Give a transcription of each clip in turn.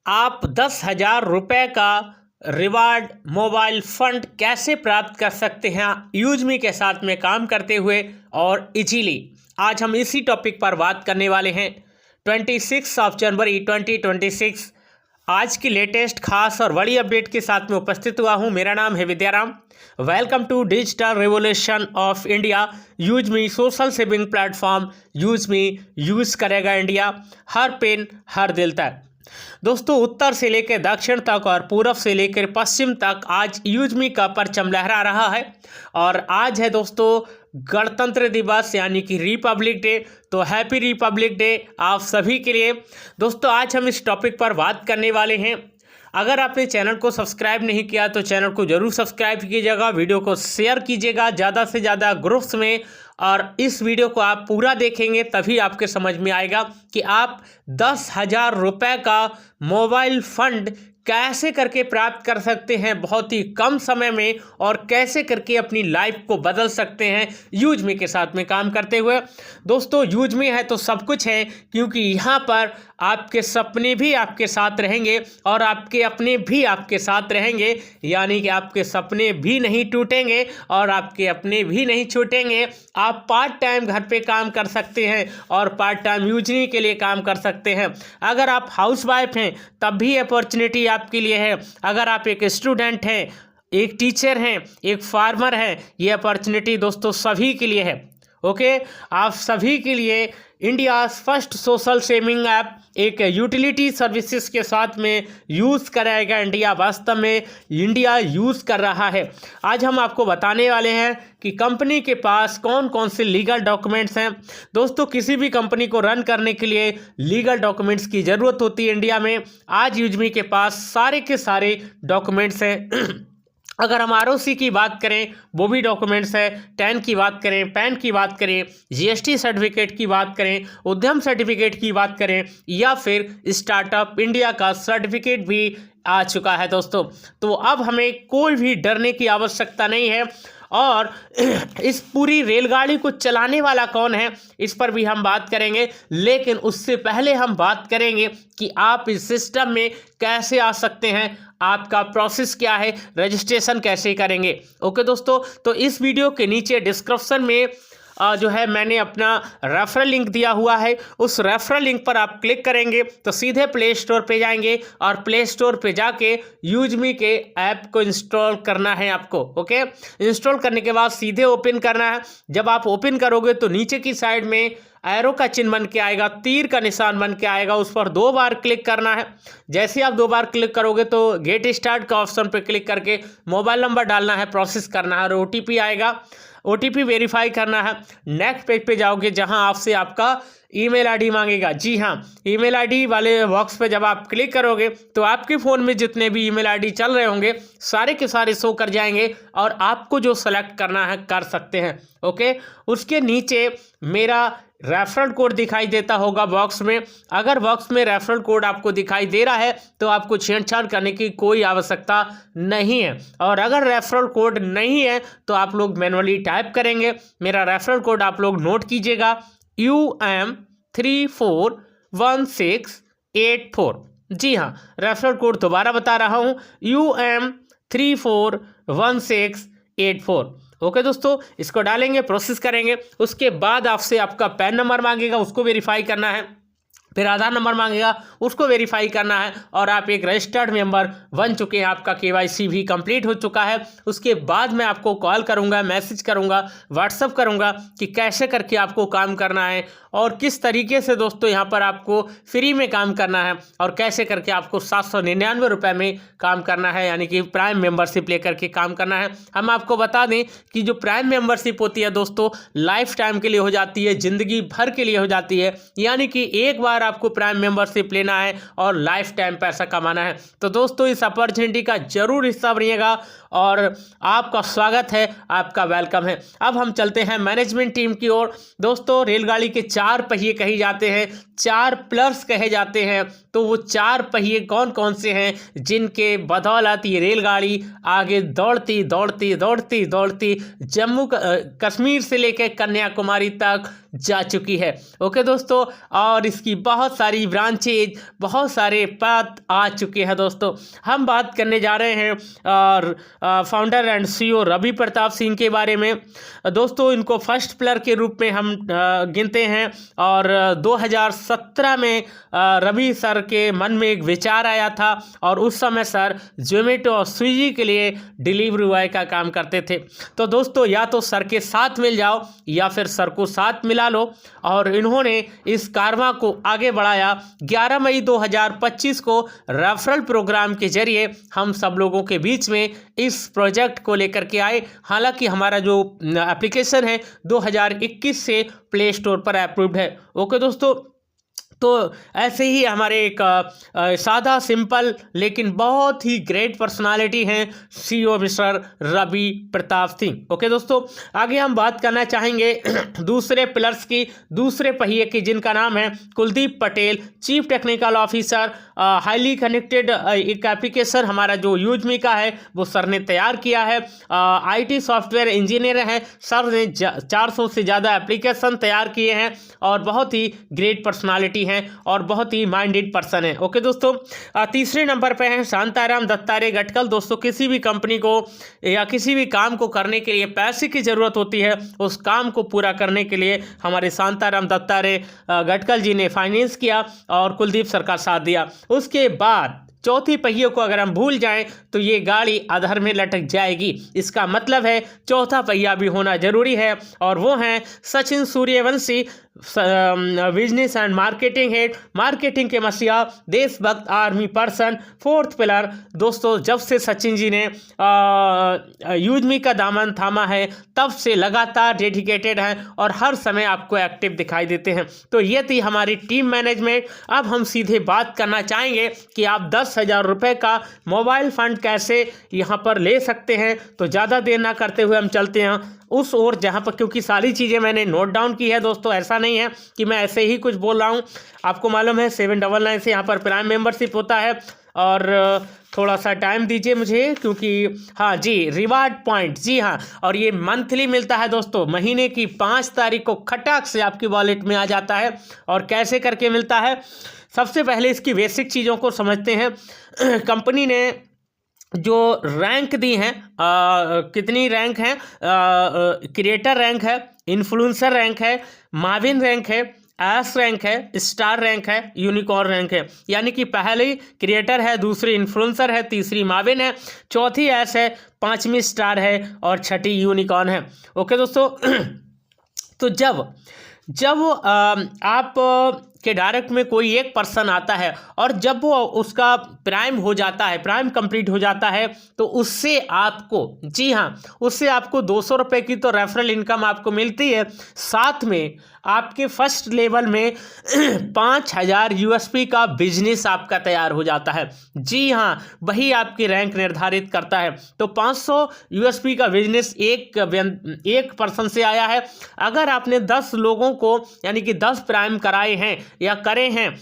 आप 10,000 रुपये का रिवार्ड मोबाइल फंड कैसे प्राप्त कर सकते हैं यूजमी के साथ में काम करते हुए और इजीली। आज हम इसी टॉपिक पर बात करने वाले हैं। 26 जनवरी 2026 आज की लेटेस्ट खास और बड़ी अपडेट के साथ में उपस्थित हुआ हूं। मेरा नाम है Vidyaram. Welcome to digital revolution of India. Use me social saving platform. Use me use करेगा इंडिया, हर पेन हर दिल तक। दोस्तों, उत्तर से लेकर दक्षिण तक और पूरब से लेकर पश्चिम तक आज यूजमी का परचम लहरा रहा है। और आज है दोस्तों गणतंत्र दिवस यानी कि रिपब्लिक डे। तो हैप्पी रिपब्लिक डे आप सभी के लिए। दोस्तों, आज हम इस टॉपिक पर बात करने वाले हैं। अगर आपने चैनल को सब्सक्राइब नहीं किया तो चैनल को जरूर सब्सक्राइब कीजिएगा, वीडियो को शेयर कीजिएगा ज़्यादा से ज़्यादा ग्रुप्स में, और इस वीडियो को आप पूरा देखेंगे तभी आपके समझ में आएगा कि आप 10,000 रुपये का मोबाइल फंड कैसे करके प्राप्त कर सकते हैं बहुत ही कम समय में, और कैसे करके अपनी लाइफ को बदल सकते हैं यूजमी के साथ में काम करते हुए। दोस्तों, यूजमी है तो सब कुछ है, क्योंकि यहाँ पर आपके सपने भी आपके साथ रहेंगे और आपके अपने भी आपके साथ रहेंगे। यानी कि आपके सपने भी नहीं टूटेंगे और आपके अपने भी नहीं छूटेंगे। आप पार्ट टाइम घर पे काम कर सकते हैं और पार्ट टाइम यूजमी के लिए काम कर सकते हैं। अगर आप हाउसवाइफ हैं तब भी अपॉर्चुनिटी आपके लिए है। अगर आप एक स्टूडेंट हैं, एक टीचर हैं, एक फार्मर हैं, ये अपॉर्चुनिटी दोस्तों सभी के लिए है। ओके, आप सभी के लिए India first social saving app एक यूटिलिटी सर्विसेज के साथ में यूज़ कराएगा इंडिया। वास्तव में इंडिया यूज़ कर रहा है। आज हम आपको बताने वाले हैं कि कंपनी के पास कौन कौन से लीगल डॉक्यूमेंट्स हैं। दोस्तों, किसी भी कंपनी को रन करने के लिए लीगल डॉक्यूमेंट्स की ज़रूरत होती है इंडिया में। आज यूजमी के पास सारे के सारे डॉक्यूमेंट्स हैं। अगर हम आरओसी की बात करें वो भी डॉक्यूमेंट्स है, टैन की बात करें, पैन की बात करें, जीएसटी सर्टिफिकेट की बात करें, उद्यम सर्टिफिकेट की बात करें, या फिर स्टार्टअप इंडिया का सर्टिफिकेट भी आ चुका है दोस्तों। तो अब हमें कोई भी डरने की आवश्यकता नहीं है। और इस पूरी रेलगाड़ी को चलाने वाला कौन है, इस पर भी हम बात करेंगे। लेकिन उससे पहले हम बात करेंगे कि आप इस सिस्टम में कैसे आ सकते हैं, आपका प्रोसेस क्या है, रजिस्ट्रेशन कैसे करेंगे। ओके दोस्तों, तो इस वीडियो के नीचे डिस्क्रिप्शन में जो है मैंने अपना रेफरल लिंक दिया हुआ है। उस रेफरल लिंक पर आप क्लिक करेंगे तो सीधे प्ले स्टोर पे जाएंगे और प्ले स्टोर पे जाके यूजमी के ऐप को इंस्टॉल करना है आपको। ओके, इंस्टॉल करने के बाद सीधे ओपन करना है। जब आप ओपन करोगे तो नीचे की साइड में एरो का चिन्ह बन के आएगा, तीर का निशान बन के आएगा, उस पर 2 बार क्लिक करना है। जैसे आप 2 बार क्लिक करोगे तो गेट स्टार्ट का ऑप्शन पर क्लिक करके मोबाइल नंबर डालना है, प्रोसेस करना है और ओटीपी आएगा। ओटीपी वेरीफाई करना है। नेक्स्ट पेज पे जाओगे जहां आपसे आपका ईमेल आईडी मांगेगा। जी हाँ, ईमेल आईडी वाले बॉक्स पे जब आप क्लिक करोगे तो आपके फ़ोन में जितने भी ईमेल आईडी चल रहे होंगे सारे के सारे शो कर जाएंगे और आपको जो सेलेक्ट करना है कर सकते हैं। ओके, उसके नीचे मेरा रेफरल कोड दिखाई देता होगा बॉक्स में। अगर बॉक्स में रेफरल कोड आपको दिखाई दे रहा है तो आपको छेड़छाड़ करने की कोई आवश्यकता नहीं है। और अगर रेफरल कोड नहीं है तो आप लोग मैनुअली टाइप करेंगे। मेरा रेफरल कोड आप लोग नोट कीजिएगा, UM341684। जी हाँ, रेफरल कोड दोबारा बता रहा हूँ, UM341684। ओके दोस्तों, इसको डालेंगे, प्रोसेस करेंगे। उसके बाद आपसे आपका पैन नंबर मांगेगा, उसको वेरीफाई करना है। फिर आधार नंबर मांगेगा, उसको वेरीफाई करना है। और आप एक रजिस्टर्ड मेंबर बन चुके हैं, आपका केवाईसी भी कंप्लीट हो चुका है। उसके बाद मैं आपको कॉल करूंगा, मैसेज करूंगा, व्हाट्सअप करूंगा कि कैसे करके आपको काम करना है और किस तरीके से दोस्तों यहाँ पर आपको फ्री में काम करना है और कैसे करके आपको 799 रुपये में काम करना है, यानी कि प्राइम मेंबरशिप लेकर के काम करना है। हम आपको बता दें कि जो प्राइम मेंबरशिप होती है दोस्तों लाइफ टाइम के लिए हो जाती है, ज़िंदगी भर के लिए हो जाती है। यानी कि एक बार आपको प्राइम मेंबरशिप लेना है और लाइफ टाइम पैसा कमाना है। तो दोस्तों, इस अपॉर्चुनिटी का जरूर हिस्सा बनिएगा और आपका स्वागत है, आपका वेलकम है। अब हम चलते हैं मैनेजमेंट टीम की ओर। दोस्तों, रेलगाड़ी के 4 पहिए कहे जाते हैं, 4 पिलर्स कहे जाते हैं। तो वो 4 पहिए कौन कौन से हैं जिनके बदौलत ये रेलगाड़ी आगे दौड़ती दौड़ती दौड़ती दौड़ती जम्मू कश्मीर से लेकर कन्याकुमारी तक जा चुकी है। ओके दोस्तों, और इसकी बहुत सारी ब्रांचेज, बहुत सारे पद आ चुके हैं। दोस्तों हम बात करने जा रहे हैं और founder and CEO Ravi Pratap Singh के बारे में। दोस्तों इनको फर्स्ट पिलर के रूप में हम गिनते हैं और 2017 में रवि सर के मन में एक विचार आया था और उस समय सर जोमेटो और स्विगी के लिए डिलीवरी बॉय का काम करते थे। तो दोस्तों या तो सर के साथ मिल जाओ या फिर सर को साथ मिला लो, और इन्होंने इस कारवां को आगे बढ़ाया। 11 मई 2025 को रेफरल प्रोग्राम के जरिए हम सब लोगों के बीच में इस प्रोजेक्ट को लेकर के आए। हालांकि हमारा जो एप्लीकेशन है 2021 से प्ले स्टोर पर अप्रूव्ड है। ओके दोस्तों, तो ऐसे ही हमारे एक सादा सिंपल लेकिन बहुत ही ग्रेट पर्सनालिटी हैं CEO mister Ravi Pratap Singh. Okay दोस्तों, आगे हम बात करना चाहेंगे दूसरे पिलर्स की, दूसरे पहिए की, जिनका नाम है Kuldeep Patel, chief technical officer. Highly connected एक एप्लीकेशन हमारा जो यूजमी का है वो सर ने तैयार किया है। IT सॉफ्टवेयर इंजीनियर हैं सर ने 400 से ज़्यादा एप्लीकेशन तैयार किए हैं और बहुत ही ग्रेट पर्सनालिटी हैं और बहुत ही माइंडेड पर्सन है। ओके दोस्तों, तीसरे नंबर पे हैं शांताराम दत्तात्रेय गटकल। दोस्तों किसी भी कंपनी को या किसी भी काम को करने के लिए पैसे की ज़रूरत होती है, उस काम को पूरा करने के लिए हमारे शांताराम दत्तात्रेय गटकल जी ने फाइनेंस किया और कुलदीप सर का साथ दिया। उसके बाद चौथी पहिए को अगर हम भूल जाएं तो ये गाड़ी अधर में लटक जाएगी। इसका मतलब है चौथा पहिया भी होना जरूरी है, और वो हैं Sachin Suryavanshi, business and marketing head, marketing के मसीहा, देशभक्त, आर्मी पर्सन। फोर्थ पिलर दोस्तों, जब से सचिन जी ने यूजमी का दामन थामा है तब से लगातार डेडिकेटेड हैं और हर समय आपको एक्टिव दिखाई देते हैं। तो ये थी हमारी टीम मैनेजमेंट। अब हम सीधे बात करना चाहेंगे कि आप 10,000 रुपये का मोबाइल फंड कैसे यहाँ पर ले सकते हैं। तो ज़्यादा देर ना करते हुए हम चलते हैं उस ओर जहाँ पर, क्योंकि सारी चीज़ें मैंने नोट डाउन की है दोस्तों, ऐसा नहीं है कि मैं ऐसे ही कुछ बोल रहा हूँ। आपको मालूम है 799 से यहाँ पर प्राइम मेंबरशिप होता है, और थोड़ा सा टाइम दीजिए मुझे, क्योंकि हाँ जी, रिवार्ड पॉइंट, जी हाँ, और ये मंथली मिलता है दोस्तों। महीने की 5 तारीख को खटाक से आपकी वॉलेट में आ जाता है। और कैसे करके मिलता है, सबसे पहले इसकी बेसिक चीज़ों को समझते हैं। कंपनी ने जो रैंक दी हैं, कितनी रैंक हैं, क्रिएटर रैंक है, इन्फ्लुएंसर रैंक है, माविन रैंक है, एस रैंक है, स्टार रैंक है, यूनिकॉर्न रैंक है। यानी कि पहली क्रिएटर है, दूसरी इन्फ्लुएंसर है, तीसरी माविन है, चौथी एस है, पांचवी स्टार है और छठी यूनिकॉर्न है। ओके दोस्तों, तो जब आप के डायरेक्ट में कोई एक पर्सन आता है और जब वो उसका प्राइम हो जाता है, प्राइम कंप्लीट हो जाता है, तो उससे आपको, जी हाँ, उससे आपको 200 रुपये की तो रेफरल इनकम आपको मिलती है। साथ में आपके फर्स्ट लेवल में 5,000 USP का बिजनेस आपका तैयार हो जाता है। जी हाँ, वही आपकी रैंक निर्धारित करता है। तो 500 USP का बिजनेस एक पर्सन से आया है। अगर आपने 10 लोगों को यानी कि 10 प्राइम कराए हैं या करे हैं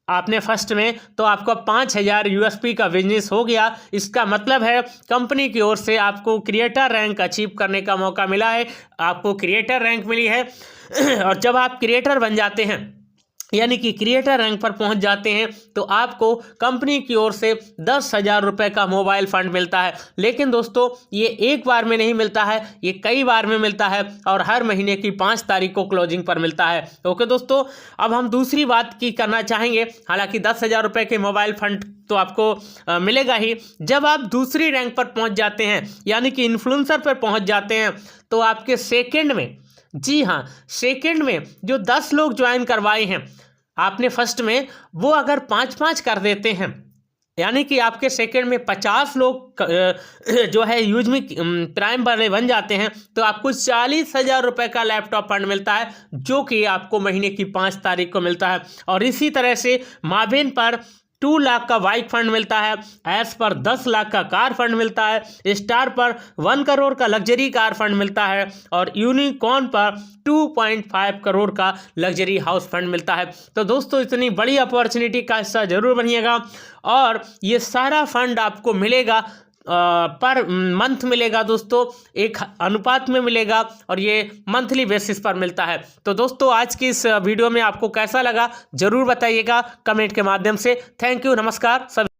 आपने फर्स्ट में, तो आपको 5,000 USP का बिजनेस हो गया। इसका मतलब है कंपनी की ओर से आपको क्रिएटर रैंक अचीव करने का मौका मिला है, आपको क्रिएटर रैंक मिली है। और जब आप क्रिएटर बन जाते हैं यानी कि क्रिएटर रैंक पर पहुंच जाते हैं, तो आपको कंपनी की ओर से 10,000 रुपये का मोबाइल फंड मिलता है। लेकिन दोस्तों ये एक बार में नहीं मिलता है, ये कई बार में मिलता है और हर महीने की 5 तारीख को क्लोजिंग पर मिलता है। ओके दोस्तों, अब हम दूसरी बात की करना चाहेंगे। हालांकि 10,000 रुपये के मोबाइल फंड तो आपको मिलेगा ही। जब आप दूसरी रैंक पर पहुँच जाते हैं यानी कि इन्फ्लुएंसर पर पहुँच जाते हैं, तो आपके सेकेंड में, जी हाँ, सेकेंड में जो 10 लोग ज्वाइन करवाए हैं आपने फर्स्ट में, वो अगर 5-5 कर देते हैं, यानी कि आपके सेकंड में 50 लोग जो है यूजमी प्राइम वाले बन जाते हैं, तो आपको 40,000 रुपये का लैपटॉप फंड मिलता है, जो कि आपको महीने की 5 तारीख को मिलता है। और इसी तरह से माविन पर 2 लाख का बाइक फंड मिलता है, एस पर 10 लाख का कार फंड मिलता है, स्टार पर 1 करोड़ का लग्जरी कार फंड मिलता है और यूनिकॉर्न पर 2.5 करोड़ का लग्जरी हाउस फंड मिलता है। तो दोस्तों इतनी बड़ी अपॉर्चुनिटी का हिस्सा जरूर बनिएगा और ये सारा फंड आपको मिलेगा पर मंथ मिलेगा दोस्तों, एक अनुपात में मिलेगा और ये मंथली बेसिस पर मिलता है। तो दोस्तों आज की इस वीडियो में आपको कैसा लगा जरूर बताइएगा कमेंट के माध्यम से। थैंक यू, नमस्कार सभी।